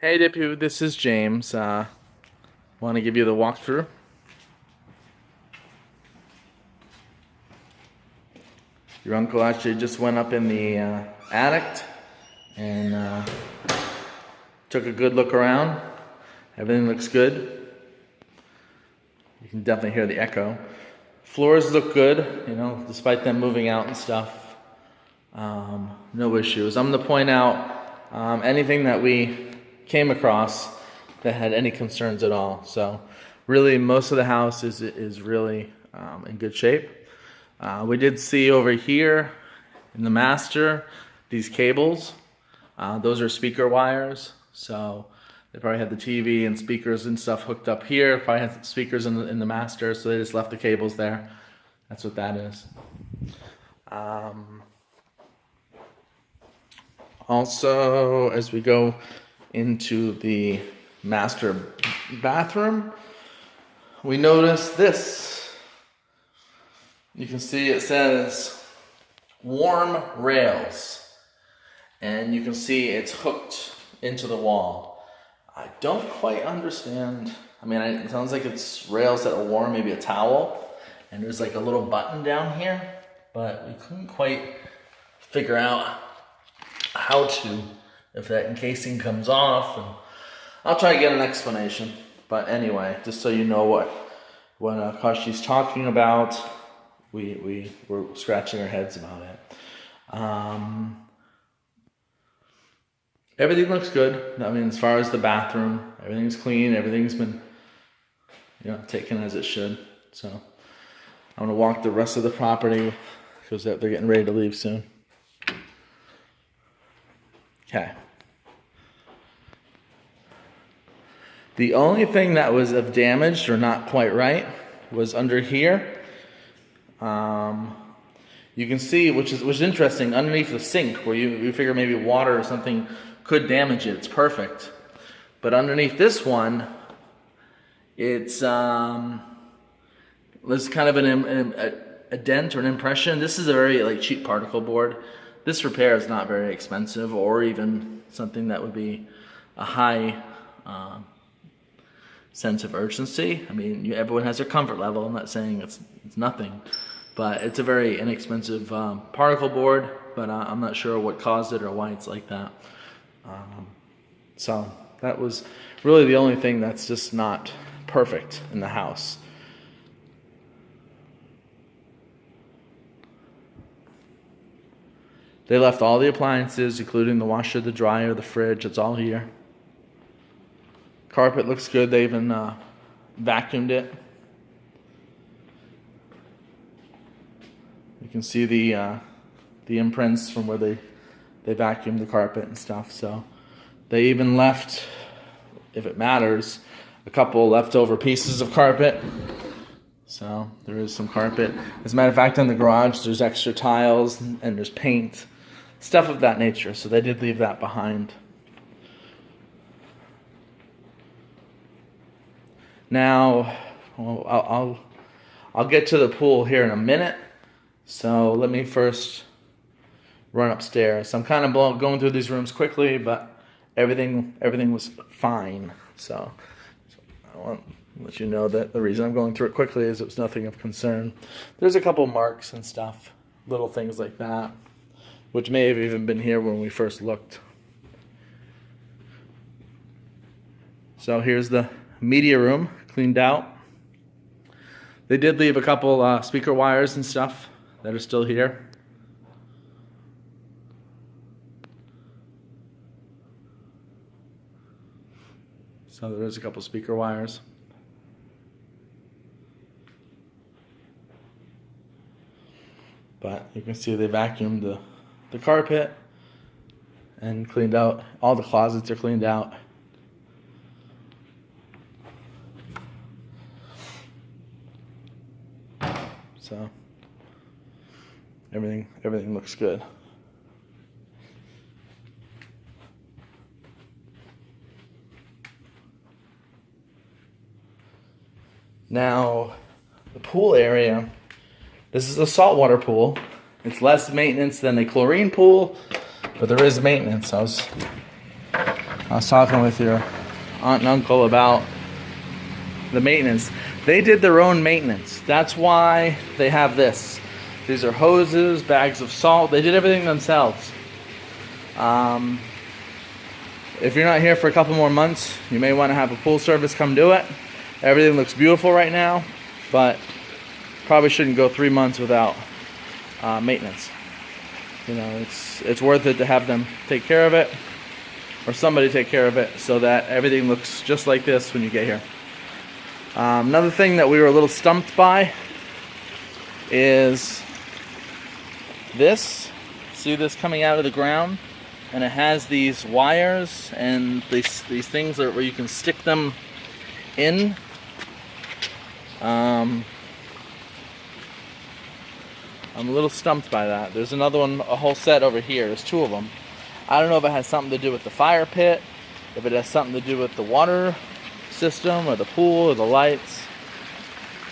Hey Dipu, this is James. Want to give you the walkthrough. Your uncle actually just went up in the attic and took a good look around. Everything looks good. You can definitely hear the echo. Floors look good, you know, despite them moving out and stuff. No issues. I'm going to point out anything that we came across that had any concerns at all. So really most of the house is really in good shape. We did see over here in the master these cables. Those are speaker wires. So they probably had the TV and speakers and stuff hooked up here. Probably had speakers in the master, so they just left the cables there. That's what that is. Also, as we go into the master bathroom, we notice this. You can see it says warm rails, and you can see it's hooked into the wall. I don't quite understand. I mean, it sounds like it's rails that are warm, maybe a towel, and there's like a little button down here, but we couldn't quite figure out how to, if that encasing comes off, and I'll try to get an explanation. But anyway, just so you know what Kashi's talking about, we were scratching our heads about it. Everything looks good. I mean, as far as the bathroom, everything's clean. Everything's been, taken as it should. So I'm gonna walk the rest of the property because they're getting ready to leave soon. Okay. The only thing that was of damaged or not quite right was under here. You can see, which is interesting, underneath the sink where you figure maybe water or something could damage it. It's perfect. But underneath this one, it's there's kind of a dent or an impression. This is a very cheap particle board. This repair is not very expensive, or even something that would be a high sense of urgency. I mean, everyone has their comfort level. I'm not saying it's nothing, but it's a very inexpensive particle board. But I'm not sure what caused it or why it's like that. So that was really the only thing that's just not perfect in the house. They left all the appliances, including the washer, the dryer, the fridge. It's all here. Carpet looks good. They even vacuumed it. You can see the imprints from where they vacuumed the carpet and stuff. So they even left, if it matters, a couple leftover pieces of carpet. So there is some carpet. As a matter of fact, in the garage, there's extra tiles and there's paint. Stuff of that nature, so they did leave that behind. Now, I'll get to the pool here in a minute. So let me first run upstairs. I'm kind of going through these rooms quickly, but everything was fine. So I want to let you know that the reason I'm going through it quickly is it was nothing of concern. There's a couple marks and stuff, little things like that, which may have even been here when we first looked. So here's the media room, cleaned out. They did leave a couple speaker wires and stuff that are still here. So there's a couple speaker wires. But you can see they vacuumed the carpet and cleaned out. All the closets are cleaned out. So everything looks good. Now, the pool area. This is a saltwater pool. It's less maintenance than a chlorine pool, but there is maintenance. I I was talking with your aunt and uncle about the maintenance. They did their own maintenance. That's why they have this. These are hoses, bags of salt. They did everything themselves. If you're not here for a couple more months, you may want to have a pool service come do it. Everything looks beautiful right now, but probably shouldn't go 3 months without maintenance. You know, it's worth it to have them take care of it, or somebody take care of it, so that everything looks just like this when you get here. Another thing that we were a little stumped by is this. See this coming out of the ground? And it has these wires and these things where you can stick them in. I'm a little stumped by that. There's another one, a whole set over here. There's 2 of them. I don't know if it has something to do with the fire pit, if it has something to do with the water system or the pool or the lights.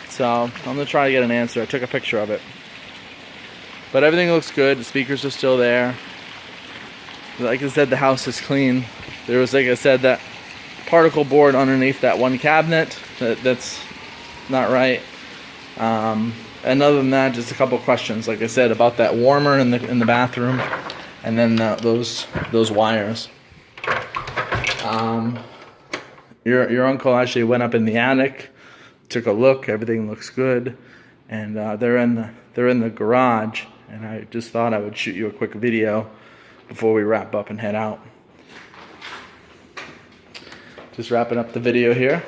So I'm gonna try to get an answer. I took a picture of it. But everything looks good. The speakers are still there. Like I said, the house is clean. There was, like I said, that particle board underneath that one cabinet. That's not right. And other than that, just a couple questions, like I said, about that warmer in the bathroom, and then those wires. Your uncle actually went up in the attic, took a look. Everything looks good, and they're in the garage. And I just thought I would shoot you a quick video before we wrap up and head out. Just wrapping up the video here.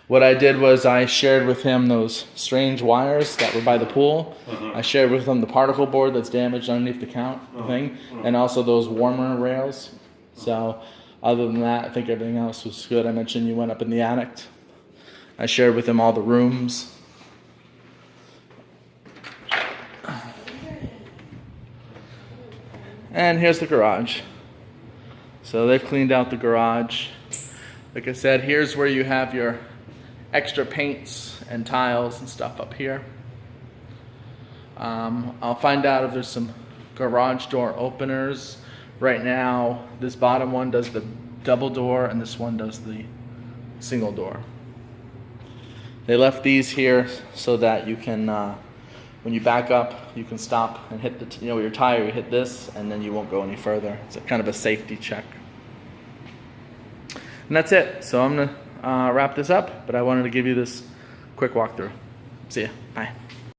What I did was I shared with him those strange wires that were by the pool. I shared with him the particle board that's damaged underneath the thing, and also those warmer rails. So other than that, I think everything else was good. I mentioned you went up in the attic. I shared with him all the rooms. And here's the garage. So they've cleaned out the garage. Like I said, here's where you have your extra paints and tiles and stuff up here. I'll find out if there's some garage door openers. Right now, this bottom one does the double door and this one does the single door. They left these here so that you can, when you back up, you can stop and hit with your tire, you hit this, and then you won't go any further. It's kind of a safety check. And that's it. So I'm gonna wrap this up, but I wanted to give you this quick walkthrough. See ya. Bye.